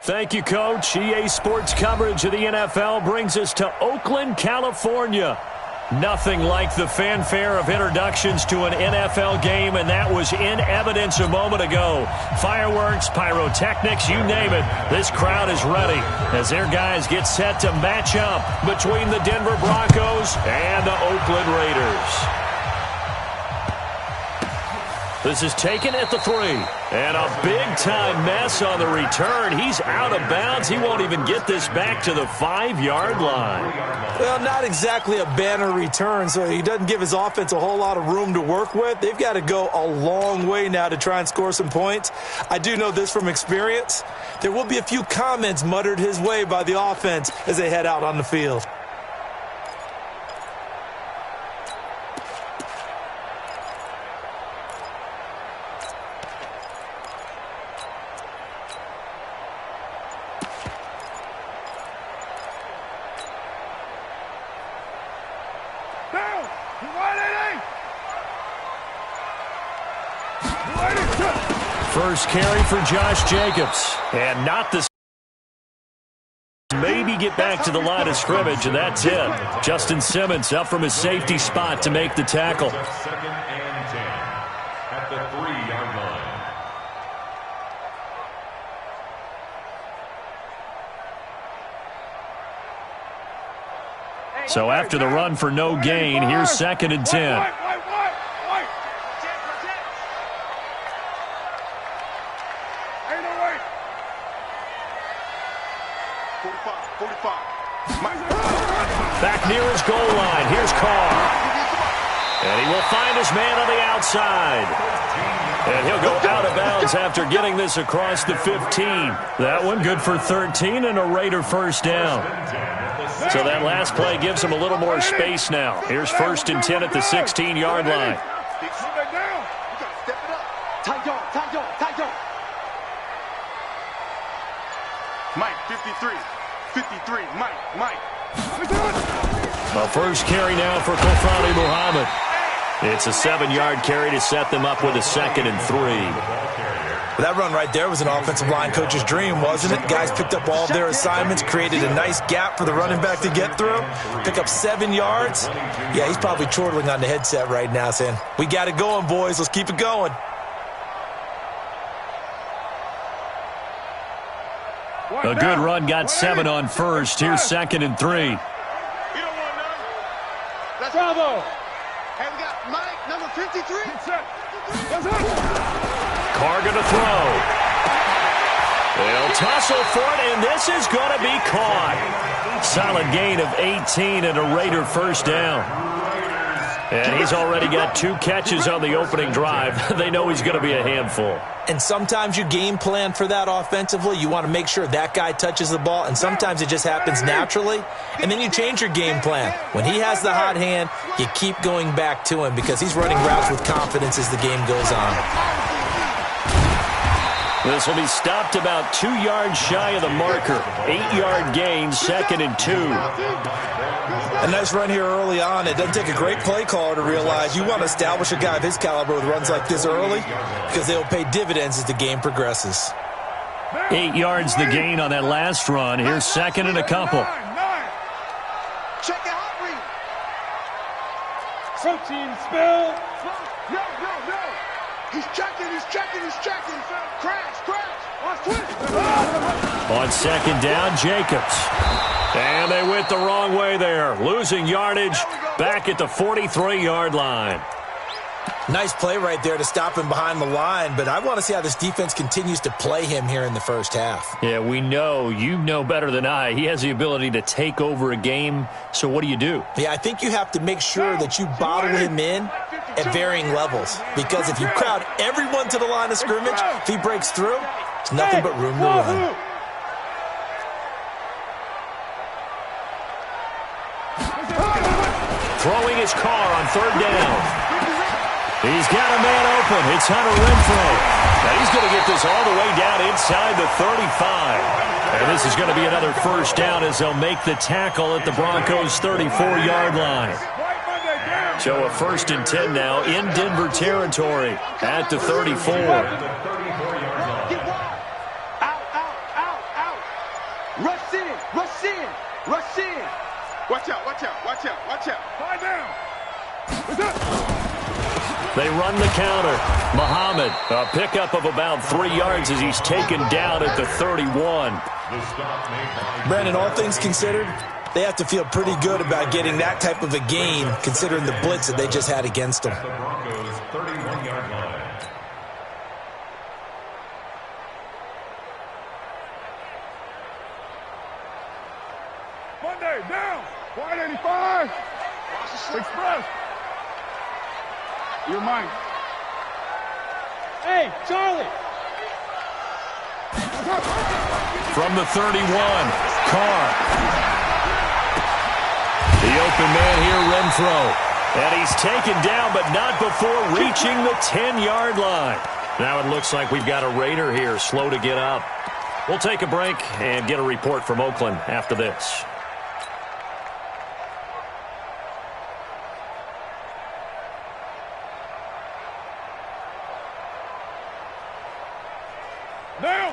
Thank you, Coach. EA Sports coverage of the NFL brings us to Oakland, California. Nothing like the fanfare of introductions to an NFL game, and that was in evidence a moment ago. Fireworks, pyrotechnics, you name it. This crowd is ready as their guys get set to match up between the Denver Broncos and the Oakland Raiders. This is taken at the 3. And a big-time mess on the return. He's out of bounds. He won't even get this back to the 5-yard line. Well, not exactly a banner return, so he doesn't give his offense a whole lot of room to work with. They've got to go a long way now to try and score some points. I do know this from experience. There will be a few comments muttered his way by the offense as they head out on the field. First carry for Josh Jacobs. And not the... Maybe get back to the line of scrimmage, and that's it. Justin Simmons up from his safety spot to make the tackle. Second and 10 at the 3-yard line. So after the run for no gain, here's second and 10. Back near his goal line. Here's Carr. And he will find his man on the outside. And he'll go out of bounds after getting this across the 15. That one good for 13 and a Raider first down. So that last play gives him a little more space now. Here's first and 10 at the 16-yard line. Mike, 53, Mike. A first carry now for Kofani Muhammad. It's a 7-yard carry to set them up with a second and 3. That run right there was an offensive line coach's dream, wasn't it? Guys picked up all of their assignments, created a nice gap for the running back to get through, pick up 7 yards. Yeah, he's probably chortling on the headset right now saying, we got it going, boys. Let's keep it going. A good run got 7 on first. Here's second and 3. Bravo. Hey, we got Mike, number 53. Carr going to throw. They'll tussle for it, and this is going to be caught. Solid gain of 18 and a Raider first down. And he's already got 2 catches on the opening drive. They know he's going to be a handful. And sometimes you game plan for that offensively. You want to make sure that guy touches the ball, and sometimes it just happens naturally, and then you change your game plan. When he has the hot hand, you keep going back to him because he's running routes with confidence as the game goes on. This will be stopped about 2 yards shy of the marker. 8-yard gain, second and 2. A nice run here early on. It doesn't take a great play caller to realize you want to establish a guy of his caliber with runs like this early because they'll pay dividends as the game progresses. 8 yards the gain on that last run. Here's second and a couple. Check out read. Protein spill. No. He's checking. Crash. On second down, Jacobs. And they went the wrong way there. Losing yardage back at the 43-yard line. Nice play right there to stop him behind the line, but I want to see how this defense continues to play him here in the first half. Yeah, we know. You know better than I. He has the ability to take over a game, so what do you do? Yeah, I think you have to make sure that you bottle him in at varying levels, because if you crowd everyone to the line of scrimmage, if he breaks through, it's nothing but room to run. Throwing his car on third down. He's got a man open. It's Hunter Renfrow. Now he's going to get this all the way down inside the 35. And this is going to be another first down as they'll make the tackle at the Broncos' 34-yard line. So a first and 10 now in Denver territory at the 34. Watch out. Watch out. Five down. They run the counter. Muhammad, a pickup of about 3 yards as he's taken down at the 31. Brandon, all things considered, they have to feel pretty good about getting that type of a gain, considering the blitz that they just had against them. The Broncos' 31-yard line. Monday, down. Wide 85. Express. You're mine. Hey, Charlie. From the 31, Carr. The open man here, Renfro. And he's taken down, but not before reaching the 10-yard line. Now it looks like we've got a Raider here, slow to get up. We'll take a break and get a report from Oakland after this.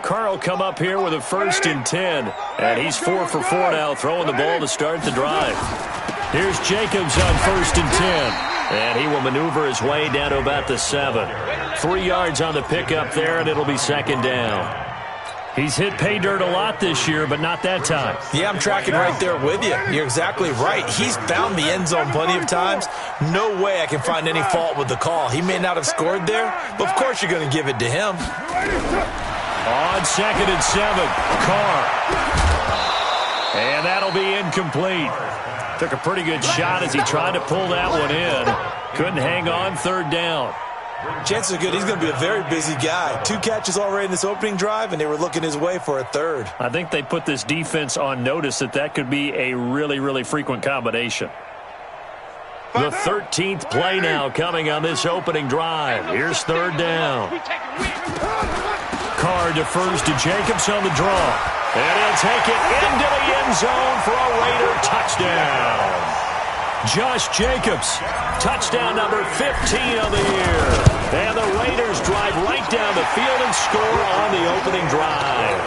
Carr will come up here with a 1st and 10. And he's 4 for 4 now, throwing the ball to start the drive. Here's Jacobs on 1st and 10. And he will maneuver his way down to about the 7. 3 yards on the pickup there, and it'll be 2nd down. He's hit pay dirt a lot this year, but not that time. Yeah, I'm tracking right there with you. You're exactly right. He's found the end zone plenty of times. No way I can find any fault with the call. He may not have scored there, but of course you're going to give it to him. On 2nd and 7, Carr. And that'll be incomplete. Took a pretty good shot as he tried to pull that one in. Couldn't hang on, 3rd down. Chances are good he's going to be a very busy guy. 2 catches already in this opening drive, and they were looking his way for a 3rd. I think they put this defense on notice that could be a really, really frequent combination. The 13th play now coming on this opening drive. Here's 3rd down. Carr defers to Jacobs on the draw. And he'll take it into the end zone for a Raider touchdown. Josh Jacobs, touchdown number 15 of the year. And the Raiders drive right down the field and score on the opening drive.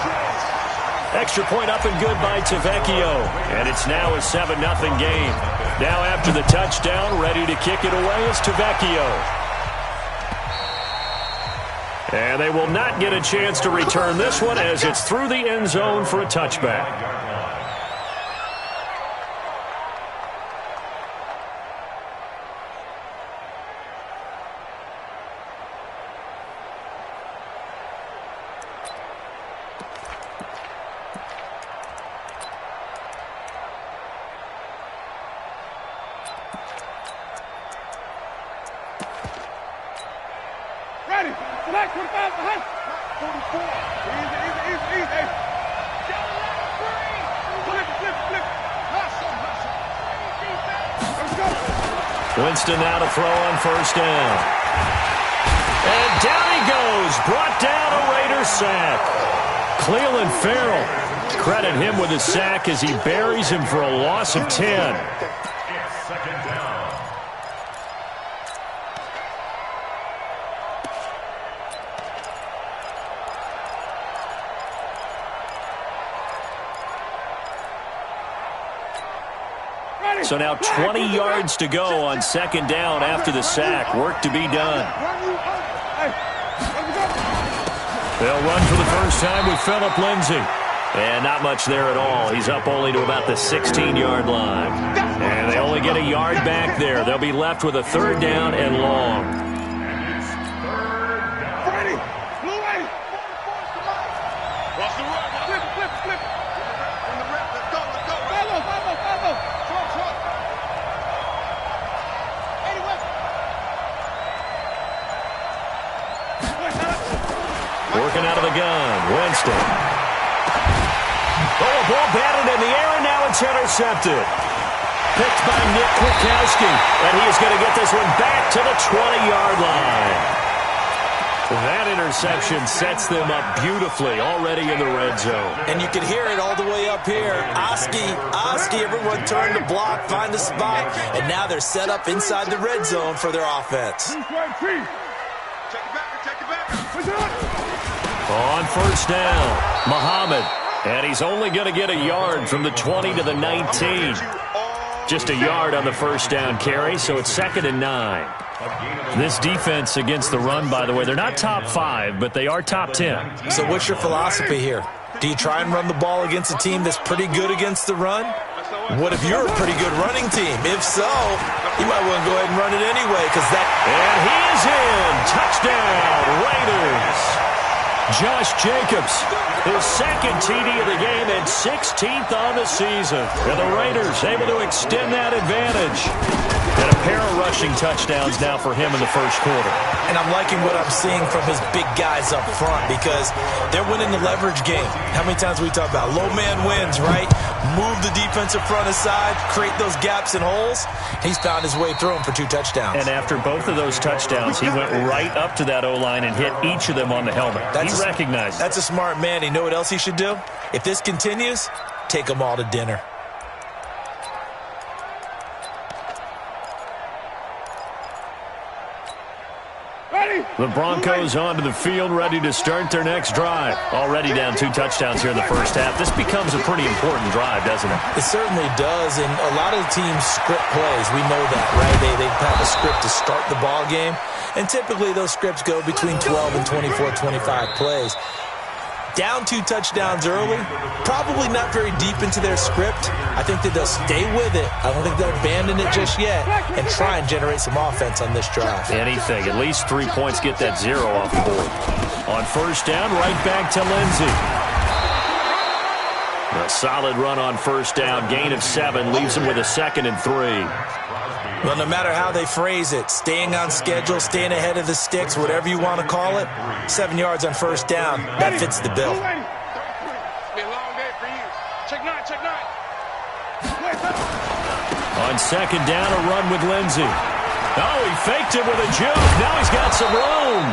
Extra point up and good by Tavecchio. And it's now a 7-0 game. Now after the touchdown, ready to kick it away is Tavecchio. And they will not get a chance to return this one as it's through the end zone for a touchback. Winston now to throw on 1st down. And down he goes. Brought down a Raider sack. Cleveland Farrell. Credit him with a sack as he buries him for a loss of 10. It's 2nd down. So now 20 yards to go on 2nd down after the sack. Work to be done. They'll run for the first time with Phillip Lindsay. And not much there at all. He's up only to about the 16-yard line. And they only get a yard back there. They'll be left with a 3rd down and long. Working out of the gun, Winston. Oh, a ball batted in the air, and now it's intercepted. Picked by Nick Kwiatkowski, and he is going to get this one back to the 20-yard line. That interception sets them up beautifully already in the red zone. And you can hear it all the way up here. Oski, everyone turn to block, find the spot, and now they're set up inside the red zone for their offense. On 1st down, Muhammad. And he's only going to get a yard from the 20 to the 19. Just a yard on the first down carry, so it's 2nd and 9. This defense against the run, by the way, they're not top 5, but they are top 10. So what's your philosophy here? Do you try and run the ball against a team that's pretty good against the run? What if you're a pretty good running team? If so, you might want to go ahead and run it anyway, because that... And he is in. Touchdown, Raiders. Josh Jacobs, his 2nd TD of the game and 16th on the season. And the Raiders able to extend that advantage. And a pair of rushing touchdowns now for him in the first quarter. And I'm liking what I'm seeing from his big guys up front because they're winning the leverage game. How many times we talk about low man wins, right? Move the defensive front aside, create those gaps and holes. He's found his way through them for 2 touchdowns. And after both of those touchdowns, he went right up to that O-line and hit each of them on the helmet. He recognized it. That's a smart man. You know what else he should do? If this continues, take them all to dinner. The Broncos onto the field, ready to start their next drive. Already down 2 touchdowns here in the first half. This becomes a pretty important drive, doesn't it? It certainly does, and a lot of the teams script plays. We know that, right? They have a script to start the ball game, and typically those scripts go between 12 and 24, 25 plays. Down 2 touchdowns early, probably not very deep into their script. I think that they'll stay with it. I don't think they'll abandon it just yet and try and generate some offense on this drive. Anything. At least 3 points, get that 0 off the board. On first down, right back to Lindsey. A solid run on first down. Gain of 7 leaves him with a 2nd and 3. Well, no matter how they phrase it, staying on schedule, staying ahead of the sticks, whatever you want to call it, 7 yards on first down, that fits the bill. It's been a long day for you. Check 9, check 9. On second down, a run with Lindsey. Oh, he faked it with a juke. Now he's got some room.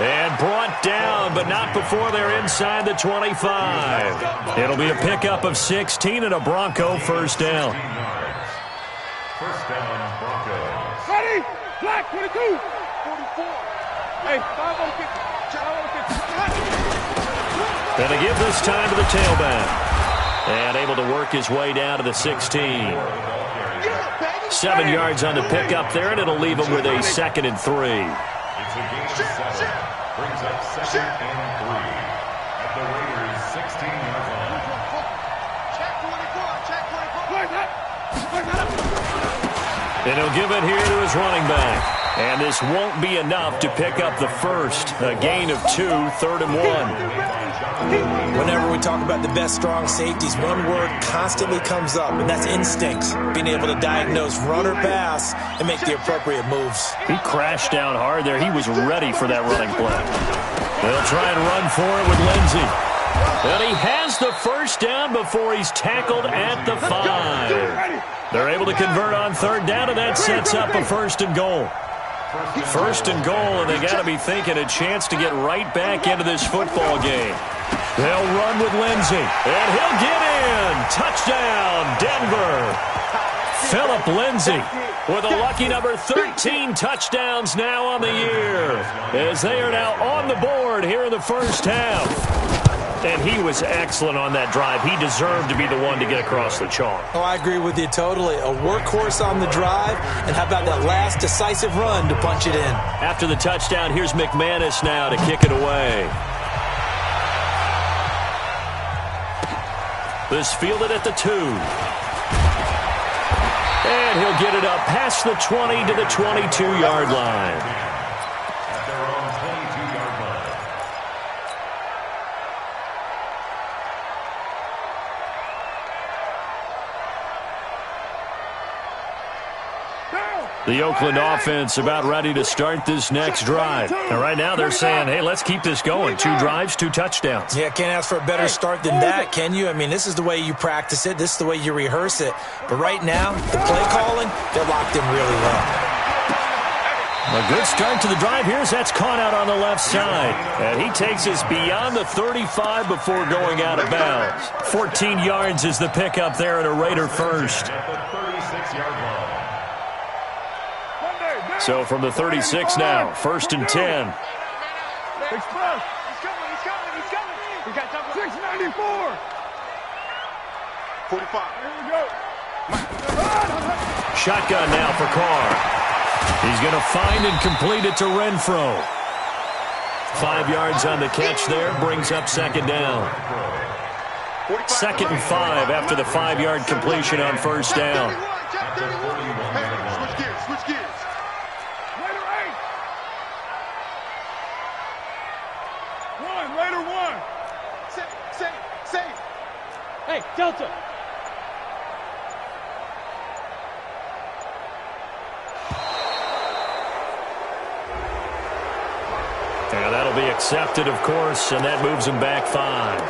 And brought down, but not before they're inside the 25. It'll be a pickup of 16 and a Bronco first down. First down, Broncos. Ready? Black 22. 44. Hey, 5 on 50. 5 on 50. Going to give this time to the tailback. And able to work his way down to the 16. 7 yards on the pickup there, and it'll leave him with a 2nd and 3. It's a gain of 7. Brings up 2nd and 3. At the Raiders' 16-yard line. Check 24. Check 24. And he'll give it here to his running back. And this won't be enough to pick up the first. A gain of 2, 3rd and 1. Whenever we talk about the best strong safeties, one word constantly comes up, and that's instincts. Being able to diagnose run or pass and make the appropriate moves. He crashed down hard there. He was ready for that running play. They'll try and run for it with Lindsey. And he has the first down before he's tackled at the 5. They're able to convert on 3rd down, and that sets up a 1st and goal. 1st and goal, and they got to be thinking a chance to get right back into this football game. They'll run with Lindsey, and he'll get in. Touchdown, Denver. Phillip Lindsey with a lucky number 13 touchdowns now on the year, as they are now on the board here in the first half. And he was excellent on that drive. He deserved to be the one to get across the chalk. Oh, I agree with you totally. A workhorse on the drive, and how about that last decisive run to punch it in? After the touchdown, here's McManus now to kick it away. This fielded at the 2. And he'll get it up past the 20 to the 22-yard line. At their own 22-yard line. The Oakland offense about ready to start this next drive. And right now they're saying, hey, let's keep this going. 2 drives, 2 touchdowns. Yeah, can't ask for a better start than that, can you? I mean, this is the way you practice it. This is the way you rehearse it. But right now, the play calling, they're locked in really well. A good start to the drive. Here's that's caught out on the left side. And he takes us beyond the 35 before going out of bounds. 14 yards is the pickup there and a Raider first. At the 36-yard line. So from the 36 now, 1st and 10. Express. He's coming. He's coming. We got 694. 45. Here we go. Shotgun now for Carr. He's going to find and complete it to Renfro. 5 yards on the catch there, brings up second down. 2nd and 5 after the 5-yard completion on first down. Switch gears. Later 8. Later 1. Safe. Hey, Delta. And that'll be accepted, of course, and that moves him back 5.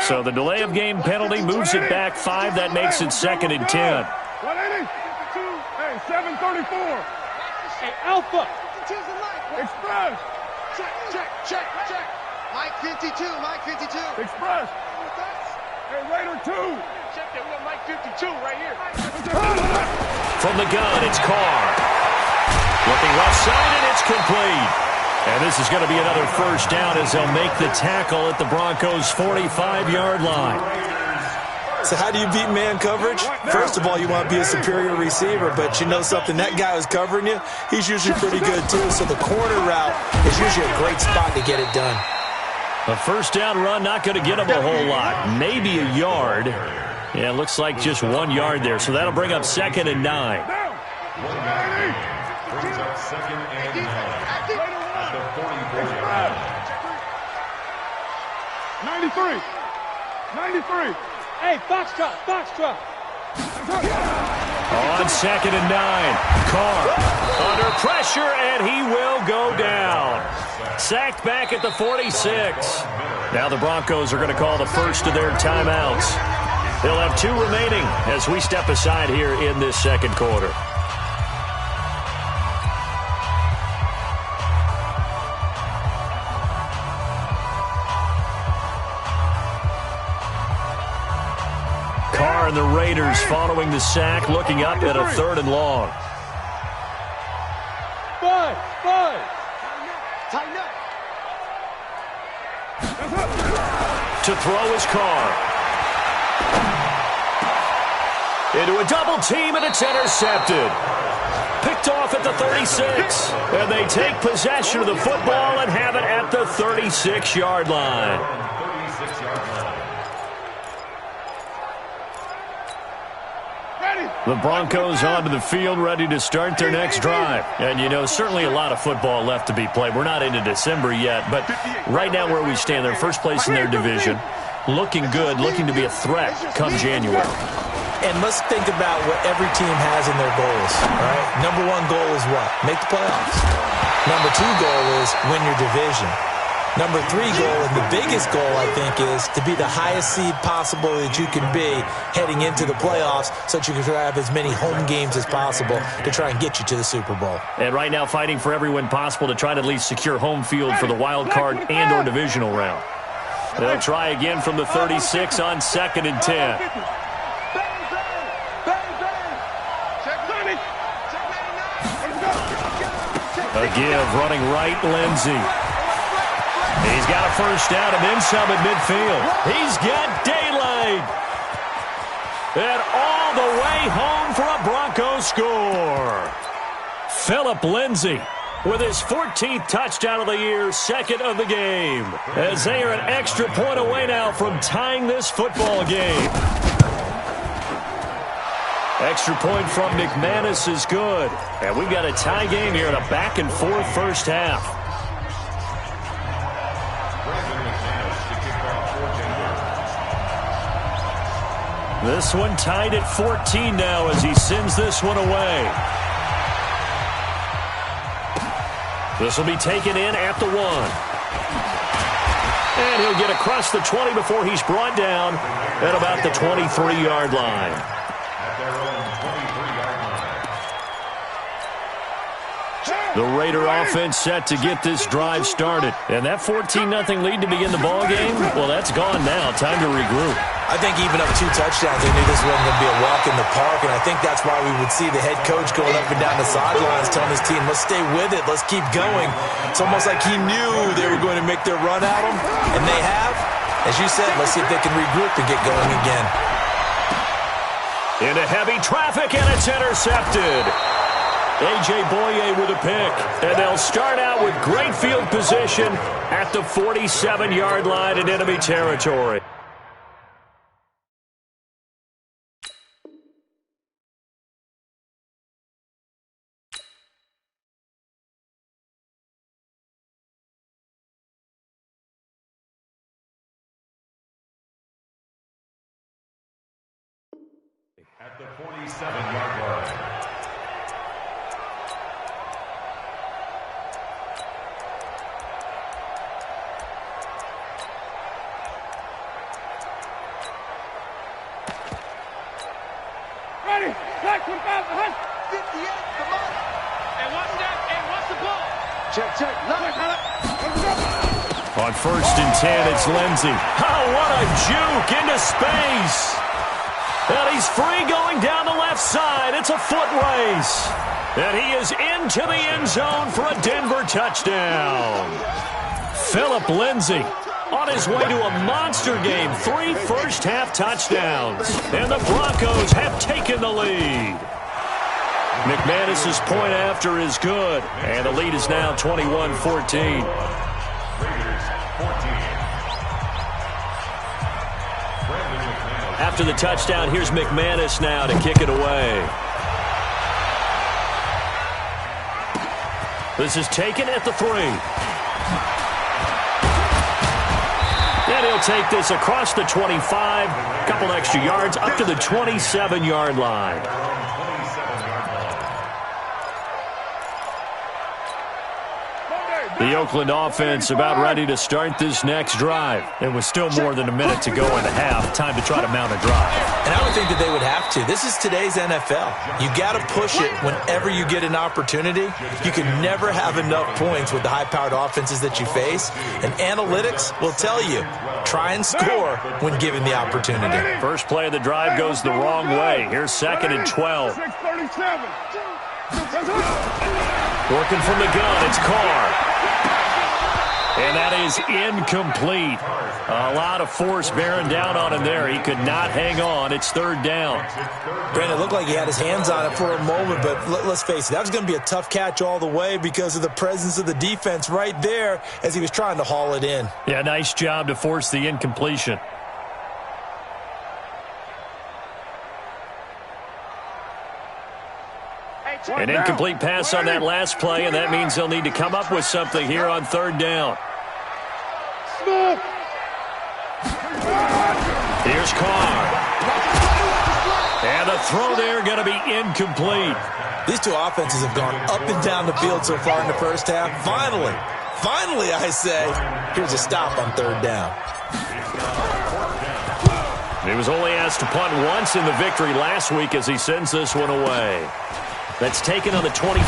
So the delay of game penalty moves it back 5. That makes it 2nd and 10. 180. Hey, 734. Hey, Alpha. Express. Check. Mike 52. Express. Hey, Raider 2. Check that. We got Mike 52 right here. From the gun, it's Carr. Looking left side, and it's complete. And this is going to be another first down as they'll make the tackle at the Broncos' 45-yard line. So how do you beat man coverage? First of all, you want to be a superior receiver, but you know something, that guy who's covering you, he's usually pretty good too. So the corner route is usually a great spot to get it done. A first down run, not going to get him a whole lot. Maybe a yard. Yeah, it looks like just 1 yard there. So that'll bring up 2nd and 9. Brings up 2nd and 9. At the 44-yard line. 93. Hey, Foxtrot. On 2nd and 9. Carr under pressure, and he will go down. Sacked back at the 46. Now the Broncos are going to call the first of their timeouts. They'll have 2 remaining as we step aside here in this second quarter. Carr and the Raiders following the sack, looking up at a 3rd and long. 5. Tighten up. To throw is Carr. Into a double team, and it's intercepted. Picked off at the 36. And they take possession of the football and have it at the 36-yard line. The Broncos onto the field, ready to start their next drive. And, you know, certainly a lot of football left to be played. We're not into December yet, but right now where we stand, they're first place in their division. Looking good, looking to be a threat come January. And let's think about what every team has in their goals, all right? Number 1 goal is what? Make the playoffs. Number 2 goal is win your division. Number 3 goal, and the biggest goal, I think, is to be the highest seed possible that you can be heading into the playoffs so that you can have as many home games as possible to try and get you to the Super Bowl. And right now fighting for every win possible to try to at least secure home field for the wild card and or divisional round. They'll try again from the 36 on 2nd and 10. A give, running right, Lindsey. He's got a first down and then some at midfield. He's got daylight. And all the way home for a Broncos score. Phillip Lindsay with his 14th touchdown of the year, 2nd of the game. As they are an extra point away now from tying this football game. Extra point from McManus is good. And we've got a tie game here in a back-and-forth first half. This one tied at 14 now as he sends this one away. This will be taken in at the 1. And he'll get across the 20 before he's brought down at about the 23-yard line. The Raider offense set to get this drive started. And that 14-0 lead to begin the ball game, well, that's gone now. Time to regroup. I think even up 2 touchdowns, they knew this wasn't going to be a walk in the park, and I think that's why we would see the head coach going up and down the sidelines telling his team, let's stay with it, let's keep going. It's almost like he knew they were going to make their run at him, and they have. As you said, let's see if they can regroup and get going again. Into heavy traffic, and it's intercepted. A.J. Boye with a pick, and they'll start out with great field position at the 47-yard line in enemy territory. At the 47-yard line. Ready, back 25, 58, come on. And what's that? And what's the ball? Check. On 1st and 10, it's Lindsey. Oh, what a juke into space. And he's free going down the left side. It's a foot race. And he is into the end zone for a Denver touchdown. Phillip Lindsay on his way to a monster game. 3 first-half touchdowns. And the Broncos have taken the lead. McManus's point after is good. And the lead is now 21-14. After the touchdown, here's McManus now to kick it away. This is taken at the 3. And he'll take this across the 25, a couple extra yards, up to the 27-yard line. The Oakland offense about ready to start this next drive. It was still more than a minute to go in the half. Time to try to mount a drive. And I would think that they would have to. This is today's NFL. You got to push it whenever you get an opportunity. You can never have enough points with the high-powered offenses that you face. And analytics will tell you, try and score when given the opportunity. First play of the drive goes the wrong way. Here's 2nd and 12. Working from the gun, it's Carr. And that is incomplete. A lot of force bearing down on him there. He could not hang on. It's 3rd down. Brandon, it looked like he had his hands on it for a moment, but let's face it, that was going to be a tough catch all the way because of the presence of the defense right there as he was trying to haul it in. Yeah, nice job to force the incompletion. An incomplete pass on that last play, and that means they'll need to come up with something here on 3rd down. Here's Carr. And the throw there going to be incomplete. These two offenses have gone up and down the field so far in the first half. Finally, I say, here's a stop on 3rd down. He was only asked to punt once in the victory last week as he sends this one away. That's taken on the 25.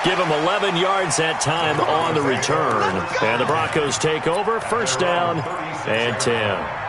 Give him 11 yards that time on the return. And the Broncos take over. 1st down and 10.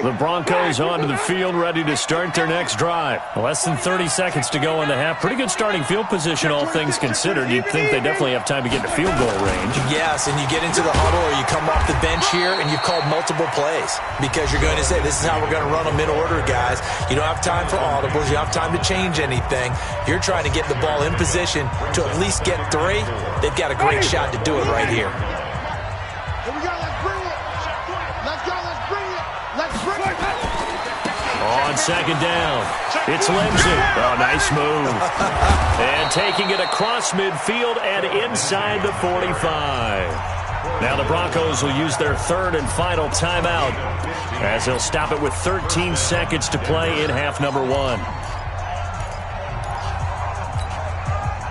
The Broncos onto the field, ready to start their next drive. Less than 30 seconds to go in the half. Pretty good starting field position, all things considered. You'd think they definitely have time to get to field goal range. Yes, and you get into the huddle or you come off the bench here and you've called multiple plays because you're going to say, this is how we're going to run them in order, guys. You don't have time for audibles. You don't have time to change anything. You're trying to get the ball in position to at least get 3. They've got a great shot to do it right here. Here we go, let's bring it. Let's go, let's bring it. Let's bring it. On 2nd down, it's Lindsey. Oh, nice move. And taking it across midfield and inside the 45. Now the Broncos will use their 3rd and final timeout as they'll stop it with 13 seconds to play in half number 1.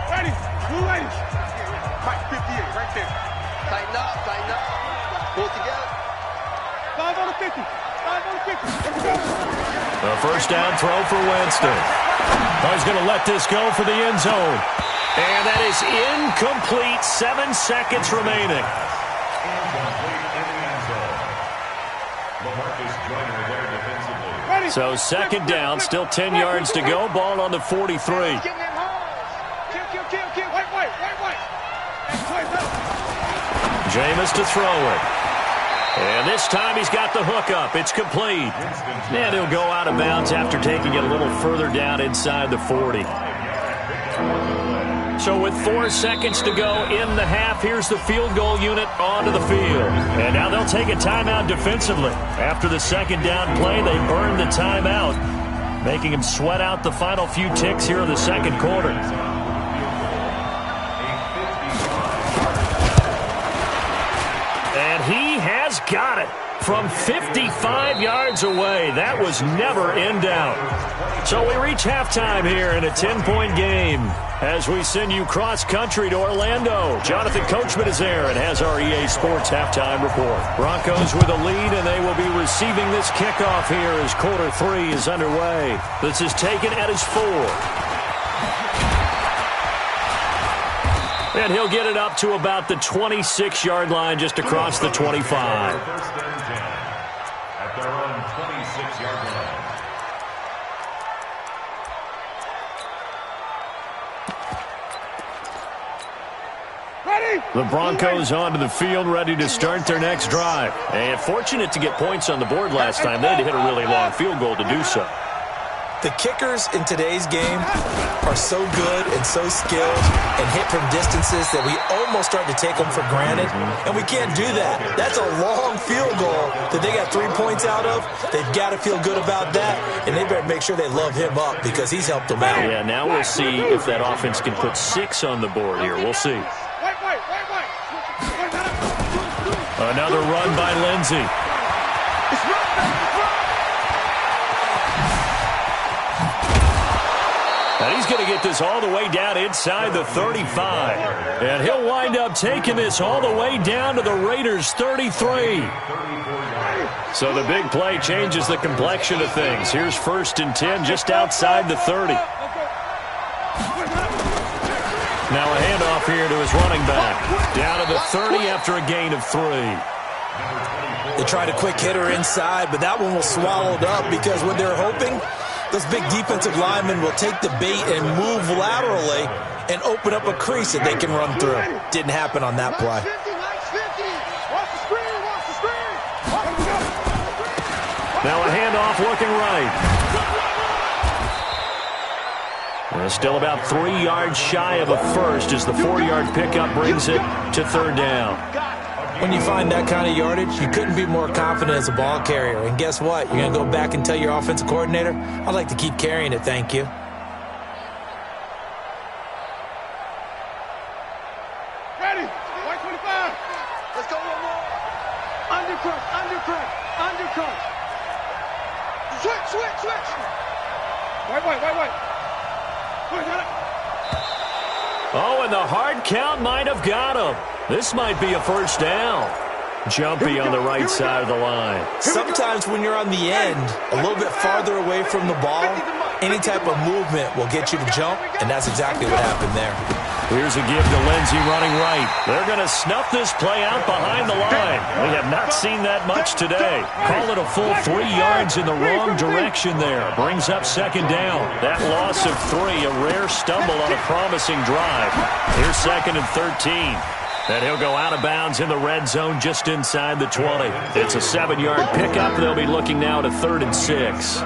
Ready, blue ladies. Mike, 58, right there. Tighten up, pull it together. 5 on the 50. A first down throw for Winston. He's going to let this go for the end zone. And that is incomplete. 7 seconds remaining. So second down, still 10 yards to go. Ball on the 43. Jameis to throw it. And this time he's got the hook up. It's complete. And he'll go out of bounds after taking it a little further down inside the 40. So with 4 seconds to go in the half, here's the field goal unit onto the field. And now they'll take a timeout defensively. After the second down play, they burn the timeout, making him sweat out the final few ticks here in the second quarter. And he has got it from 55 yards away. That was never in doubt. So we reach halftime here in a 10-point game as we send you cross-country to Orlando. Jonathan Coachman is there and has our EA Sports halftime report. Broncos with a lead, and they will be receiving this kickoff here as quarter 3 is underway. This is taken at his 4. And he'll get it up to about the 26-yard line just across the 25. First and 10 at their own 26-yard line. The Broncos onto the field, ready to start their next drive. And fortunate to get points on the board last time. They had to hit a really long field goal to do so. The kickers in today's game are so good and so skilled and hit from distances that we almost start to take them for granted, and we can't do that. That's a long field goal that they got 3 points out of. They've got to feel good about that, and they better make sure they love him up because he's helped them out. Yeah, now we'll see if that offense can put 6 on the board here. We'll see. Another run by Lindsey. And he's going to get this all the way down inside the 35. And he'll wind up taking this all the way down to the Raiders' 33. So the big play changes the complexion of things. Here's first and 10 just outside the 30. Now a handoff here to his running back. Down to the 30 after a gain of 3. They tried a quick hitter inside, but that one was swallowed up because when they're hoping, those big defensive linemen will take the bait and move laterally and open up a crease that they can run through. Didn't happen on that play. Now a handoff looking right. And still about 3 yards shy of a first as the 4-yard pickup brings it to third down. When you find that kind of yardage, you couldn't be more confident as a ball carrier. And guess what? You're going to go back and tell your offensive coordinator, I'd like to keep carrying it, thank you. Ready? 125. Let's go one more. Undercut, undercut, undercut. Switch, switch, switch. Wait. Oh, and the hard count might have got him. This might be a first down. Jumpy on the right side of the line. Sometimes when you're on the end, a little bit farther away from the ball, any type of movement will get you to jump, and that's exactly what happened there. Here's a give to Lindsey running right. They're going to snuff this play out behind the line. We have not seen that much today. Call it a full 3 yards in the wrong direction there. Brings up second down. That loss of 3, a rare stumble on a promising drive. Here's second and 13. And he'll go out of bounds in the red zone just inside the 20. It's a 7-yard pickup. They'll be looking now to 3rd and 6.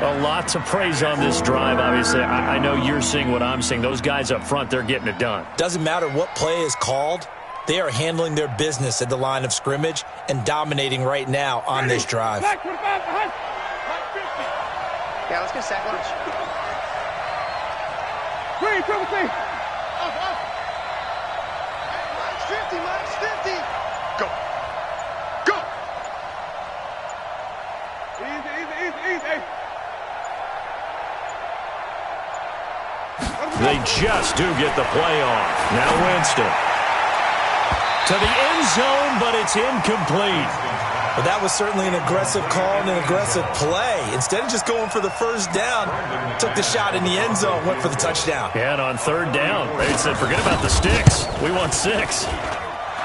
A lot to praise on this drive, obviously. I know you're seeing what I'm seeing. Those guys up front, they're getting it done. Doesn't matter what play is called. They are handling their business at the line of scrimmage and dominating right now on this drive. Yeah, let's get sack lunch. Green, triple T. Minus 50. Go. Go. Easy. They just do get the play off. Now Winston. To the end zone, but it's incomplete. Well, that was certainly an aggressive call and an aggressive play. Instead of just going for the first down, took the shot in the end zone, went for the touchdown. Yeah, and on third down, they said, forget about the sticks. We want 6.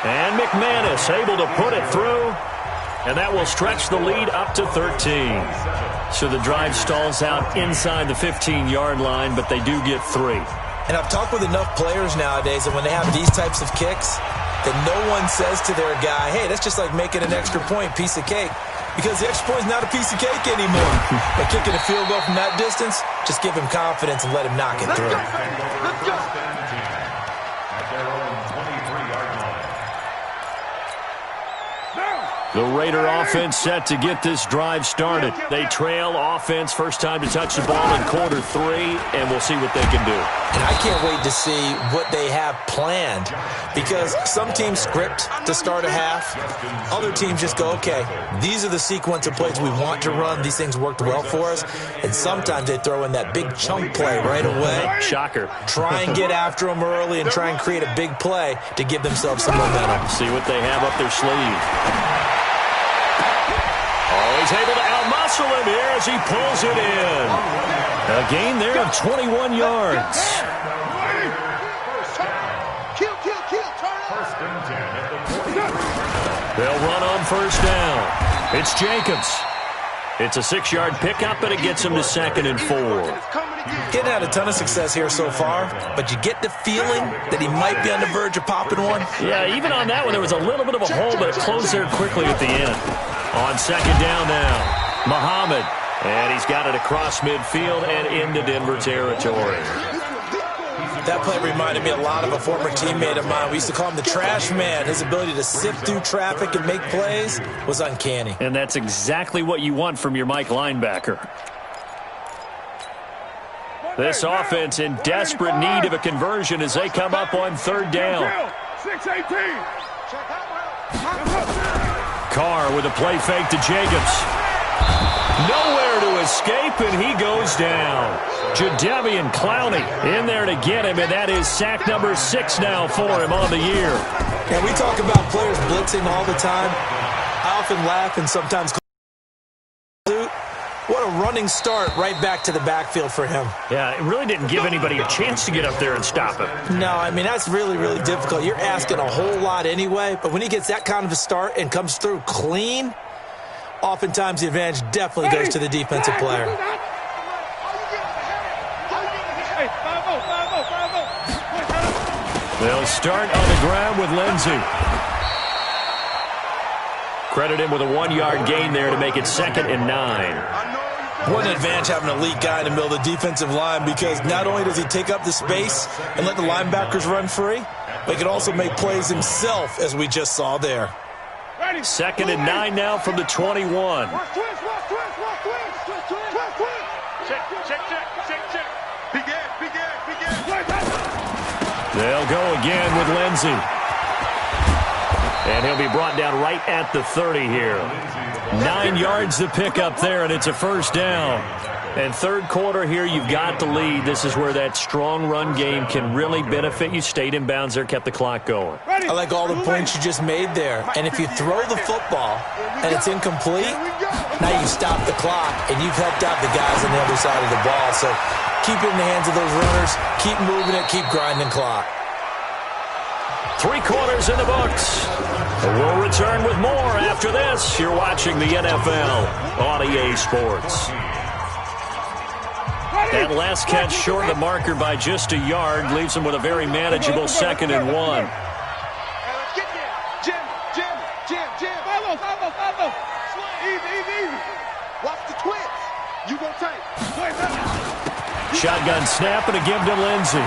And McManus able to put it through. And that will stretch the lead up to 13. So the drive stalls out inside the 15-yard line, but they do get 3. And I've talked with enough players nowadays that when they have these types of kicks, that no one says to their guy, hey, that's just like making an extra point, piece of cake. Because the extra point is not a piece of cake anymore. By kicking a field goal from that distance, just give him confidence and let him knock it through. Let's go. At their own 23-yard line. The Raider offense set to get this drive started. They trail offense, first time to touch the ball in quarter 3, and we'll see what they can do. And I can't wait to see what they have planned, because some teams script to start a half. Other teams just go, okay, these are the sequence of plays we want to run. These things worked well for us. And sometimes they throw in that big chunk play right away. Shocker. Try and get after them early and try and create a big play to give themselves some momentum. See what they have up their sleeve. Oh, he's able to outmuscle him here as he pulls it in. A gain there of 21 yards. They'll run on first down. It's Jacobs. It's a 6-yard pickup, and it gets him to 2nd and 4. Getting had a ton of success here so far, but you get the feeling that he might be on the verge of popping one. Yeah, even on that one, there was a little bit of a hole, but it closed there quickly at the end. On 2nd down now, Muhammad. And he's got it across midfield and into Denver territory. That play reminded me a lot of a former teammate of mine. We used to call him the trash man. His ability to sift through traffic and make plays was uncanny. And that's exactly what you want from your Mike linebacker. This offense in desperate need of a conversion as they come up on 3rd down. 6-18. Carr with a play fake to Jacobs. Nowhere to escape, and he goes down. Jadeveon Clowney in there to get him, and that is sack number 6 now for him on the year. And we talk about players blitzing all the time. I often laugh and sometimes call it. What a running start right back to the backfield for him. Yeah, it really didn't give anybody a chance to get up there and stop him. No, I mean, that's really, really difficult. You're asking a whole lot anyway, but when he gets that kind of a start and comes through clean, oftentimes the advantage definitely goes to the defensive player. They'll start on the ground with Lindsey. Credit him with a 1-yard gain there to make it 2nd and 9. What an advantage having an elite guy in the middle of the defensive line, because not only does he take up the space and let the linebackers run free, but he can also make plays himself, as we just saw there. 2nd and 9 now from the 21. They'll go again with Lindsey. And he'll be brought down right at the 30 here. 9 yards to pick up there, and it's a first down. And 3rd quarter here, you've got the lead. This is where that strong run game can really benefit you. Stayed in bounds there, kept the clock going. I like all the points you just made there. And if you throw the football and it's incomplete, now you stop the clock, and you've helped out the guys on the other side of the ball. So keep it in the hands of those runners. Keep moving it. Keep grinding clock. 3 quarters in the books. We'll return with more after this. You're watching the NFL on EA Sports. That last catch short of the marker by just a yard leaves him with a very manageable 2nd and 1. Jim. Follow. Easy. Watch the twist. You gonna take. Shotgun snap and a give to Lindsey.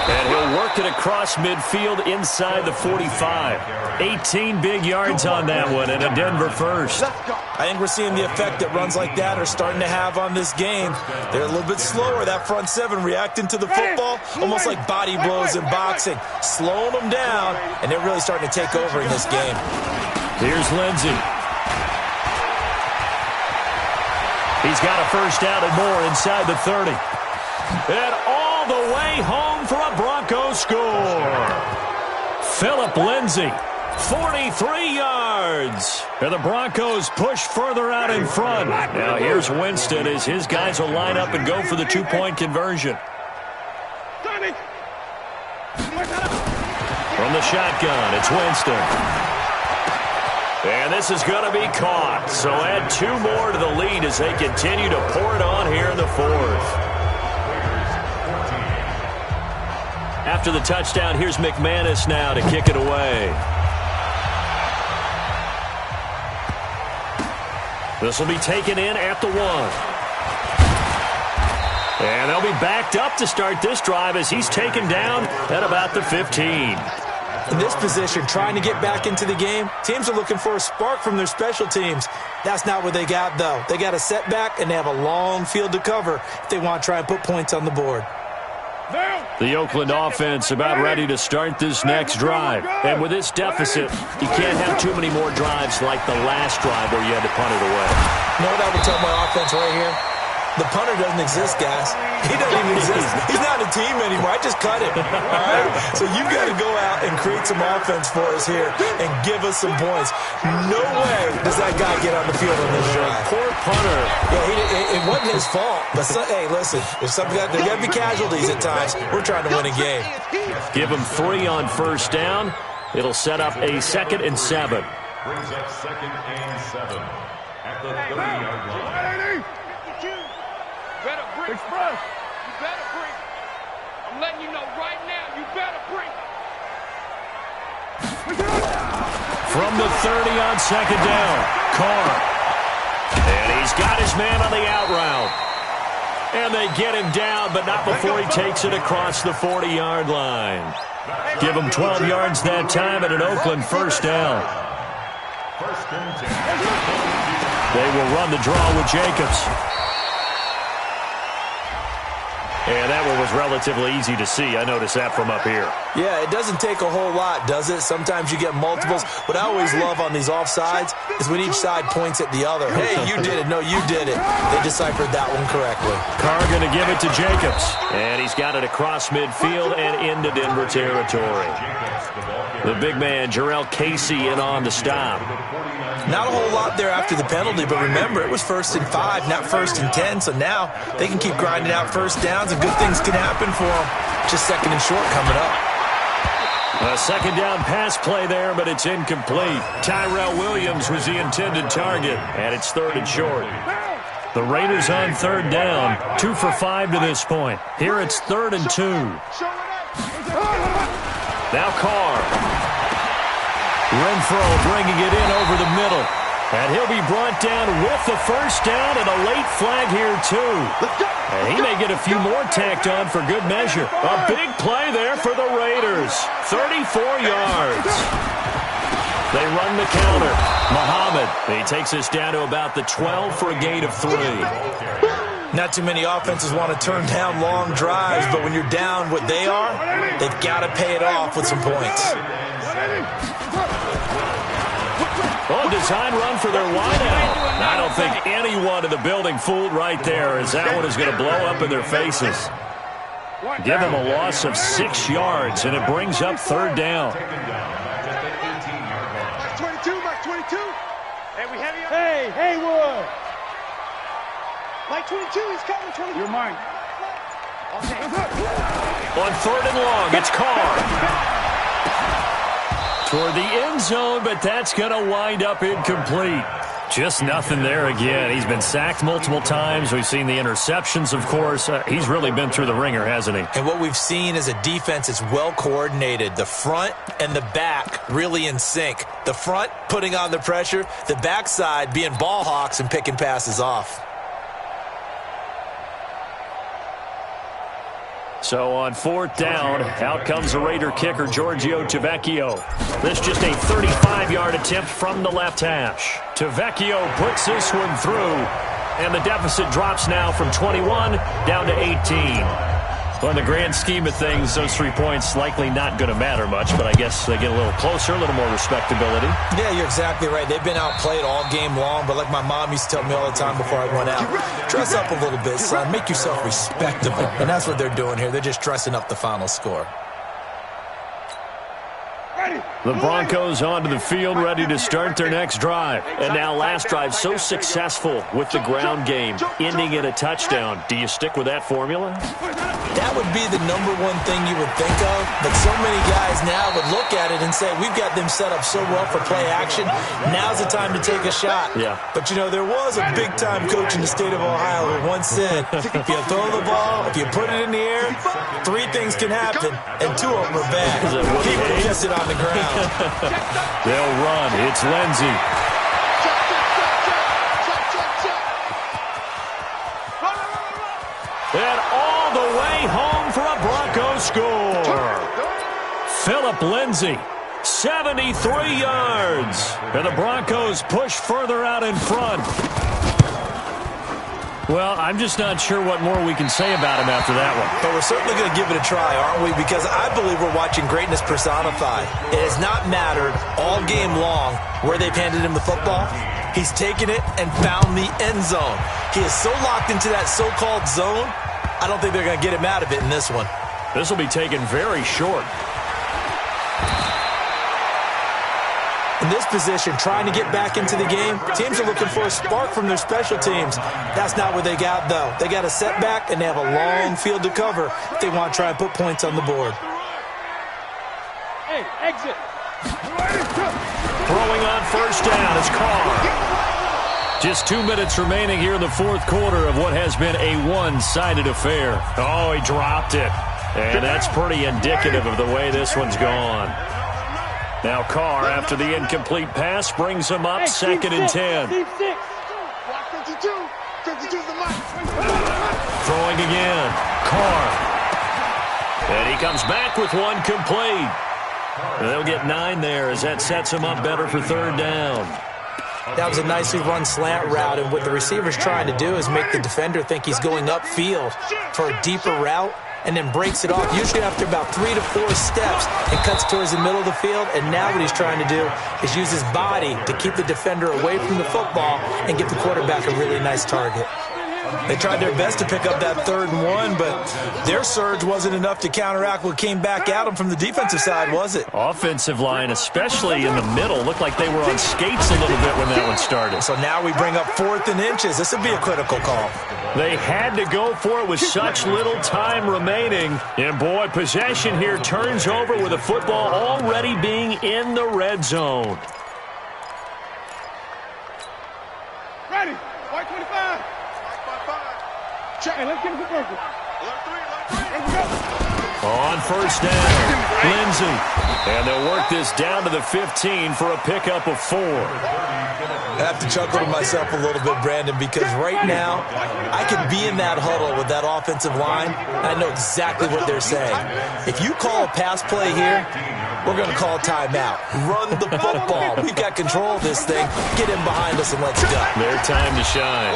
And he'll work it across midfield inside the 45. 18 big yards on that one, and a Denver first. I think we're seeing the effect that runs like that are starting to have on this game. They're a little bit slower, that front 7, reacting to the football, almost like body blows in boxing, slowing them down, and they're really starting to take over in this game. Here's Lindsey. He's got a first down and more inside the 30. And all the way home for a Broncos score. Phillip Lindsay 43 yards. And the Broncos push further out in front. Now here's Winston as his guys will line up and go for the two-point conversion. From the shotgun, it's Winston. And this is going to be caught. So add 2 more to the lead as they continue to pour it on here in the fourth. After the touchdown, here's McManus now to kick it away. This will be taken in at the 1. And they'll be backed up to start this drive as he's taken down at about the 15. In this position, trying to get back into the game, teams are looking for a spark from their special teams. That's not what they got, though. They got a setback, and they have a long field to cover if they want to try and put points on the board. The Oakland offense about ready to start this next drive. And with this deficit, you can't have too many more drives like the last drive where you had to punt it away. You know what I would tell my offense right here? The punter doesn't exist, guys. He doesn't even exist. He's not a team anymore. I just cut him. All right? So you've got to go out and create some offense for us here and give us some points. No way does that guy get on the field on this drive. Poor punter. Yeah, it wasn't his fault. But, hey, listen, there's there got to be casualties at times. We're trying to win a game. Give him 3 on first down. It'll set up a 2nd and 7. Brings up 2nd and 7 at the 30-yard line. Express. You better bring. I'm letting you know right now, you better bring. From the 30 on 2nd down, Carr. And he's got his man on the out route. And they get him down, but not before he takes it across the 40-yard line. Give him 12 yards that time and an Oakland first down. They will run the draw with Jacobs. And that one was relatively easy to see. I noticed that from up here. Yeah, it doesn't take a whole lot, does it? Sometimes you get multiples. What I always love on these offsides is when each side points at the other. Hey, you did it. No, you did it. They deciphered that one correctly. Carr going to give it to Jacobs. And he's got it across midfield and into Denver territory. The big man, Jarrell Casey, in on the stop. Not a whole lot there after the penalty, but remember, it was 1st and 5, not 1st and 10, so now they can keep grinding out first downs and good things can happen for them. Just 2nd and short coming up. A 2nd down pass play there, but it's incomplete. Tyrell Williams was the intended target, and it's 3rd and short. The Raiders on 3rd down, 2 for 5 to this point. Here it's 3rd and 2. Now Carr. Renfro bringing it in over the middle. And he'll be brought down with the first down and a late flag here, too. And he may get a few more tacked on for good measure. A big play there for the Raiders. 34 yards. They run the counter. Muhammad, he takes us down to about the 12 for a gain of 3. Not too many offenses want to turn down long drives, but when you're down what they are, they've got to pay it off with some points. Oh, design run for their wideout. I don't think anyone in the building fooled right there, as that one is going to blow up in their faces. Give them a loss of 6 yards, and it brings up 3rd down. Max 22, Max 22. Hey, we have you. Hey, Haywood. Mike 22, he's coming. 22. You're mine. Okay. On 3rd and long, it's Carr. Toward the end zone, but that's going to wind up incomplete. Just nothing there again. He's been sacked multiple times. We've seen the interceptions, of course. He's really been through the ringer, hasn't he? And what we've seen is a defense that's well coordinated. The front and the back really in sync. The front putting on the pressure, the backside being ball hawks and picking passes off. So on 4th down, out comes the Raider kicker, Giorgio Tavecchio. This just a 35-yard attempt from the left hash. Tavecchio puts this one through, and the deficit drops now from 21 down to 18. Well, in the grand scheme of things, those 3 points likely not going to matter much, but I guess they get a little closer, a little more respectability. Yeah, you're exactly right. They've been outplayed all game long, but like my mom used to tell me all the time before I went out, dress up a little bit, son. Make yourself respectable. And that's what they're doing here. They're just dressing up the final score. The Broncos onto the field, ready to start their next drive. And now last drive so successful with the ground game, ending in a touchdown. Do you stick with that formula? That would be the number one thing you would think of, but so many guys now would look at it and say, we've got them set up so well for play action, now's the time to take a shot. Yeah. But, you know, there was a big-time coach in the state of Ohio who once said, if you throw the ball, if you put it in the air, 3 things can happen, and 2 of them are bad. He would have kissed it on the ground. They'll run. It's Lindsey. And all the way home for a Broncos score. Philip Lindsey, 73 yards. And the Broncos push further out in front. Well, I'm just not sure what more we can say about him after that one. But we're certainly going to give it a try, aren't we? Because I believe we're watching greatness personified. It has not mattered all game long where they've handed him the football. He's taken it and found the end zone. He is so locked into that so-called zone, I don't think they're going to get him out of it in this one. This will be taken very short. In this position, trying to get back into the game, teams are looking for a spark from their special teams. That's not what they got, though. They got a setback, and they have a long field to cover if they want to try and put points on the board. Hey, exit. Throwing on first down is Carr. Just 2 minutes remaining here in the fourth quarter of what has been a one-sided affair. Oh, he dropped it. And that's pretty indicative of the way this one's gone. Now Carr, after the incomplete pass, brings him up 2nd and 10. Throwing again. Carr. And he comes back with one complete. And they'll get 9 there as that sets him up better for 3rd down. That was a nicely run slant route, and what the receiver's trying to do is make the defender think he's going upfield for a deeper route, and then breaks it off, usually after about 3 to 4 steps, and cuts towards the middle of the field. And now what he's trying to do is use his body to keep the defender away from the football and give the quarterback a really nice target. They tried their best to pick up that 3rd and 1, but their surge wasn't enough to counteract what came back at them from the defensive side, was it? Offensive line, especially in the middle, looked like they were on skates a little bit when that one started. So now we bring up 4th and inches. This would be a critical call. They had to go for it with such little time remaining. And, boy, possession here turns over with the football already being in the red zone. Ready. White 25. Hey, let's get him to Burger. On first down, Lindsey. And they'll work this down to the 15 for a pickup of 4. I have to chuckle to myself a little bit, Brandon, because right now I could be in that huddle with that offensive line, and I know exactly what they're saying. If you call a pass play here, we're going to call a timeout. Run the football. We've got control of this thing. Get him behind us and let's go. Their time to shine.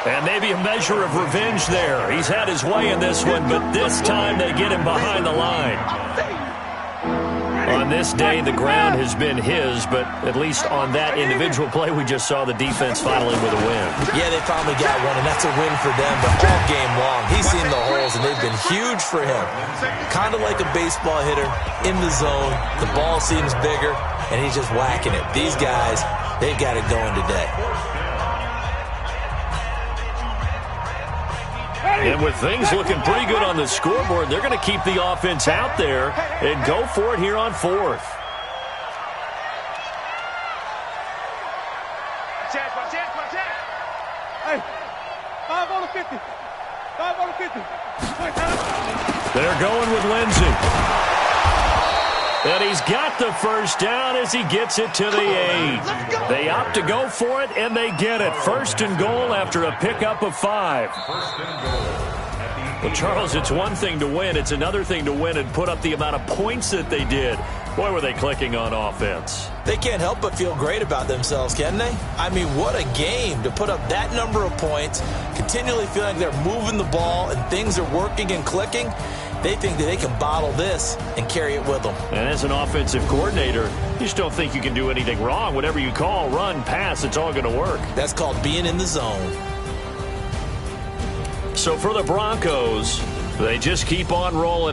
And maybe a measure of revenge there. He's had his way in this one, but this time they get him behind the line. On this day, the ground has been his, but at least on that individual play, we just saw the defense finally with a win. Yeah, they finally got one, and that's a win for them, but all game long, he's seen the holes, and they've been huge for him. Kind of like a baseball hitter in the zone. The ball seems bigger, and he's just whacking it. These guys, they've got it going today. And with things looking pretty good on the scoreboard, they're going to keep the offense out there and go for it here on 4th. Hey, 5 on the 50. 5 on the 50. They're going with Lindsey. And he's got the first down as he gets it to the 8. They opt to go for it, and they get it. 1st and goal after a pickup of 5. Well, Charles, it's one thing to win. It's another thing to win and put up the amount of points that they did. Boy, were they clicking on offense. They can't help but feel great about themselves, can they? I mean, what a game to put up that number of points, continually feeling like they're moving the ball and things are working and clicking. They think that they can bottle this and carry it with them. And as an offensive coordinator, you just don't think you can do anything wrong. Whatever you call, run, pass, it's all going to work. That's called being in the zone. So for the Broncos, they just keep on rolling.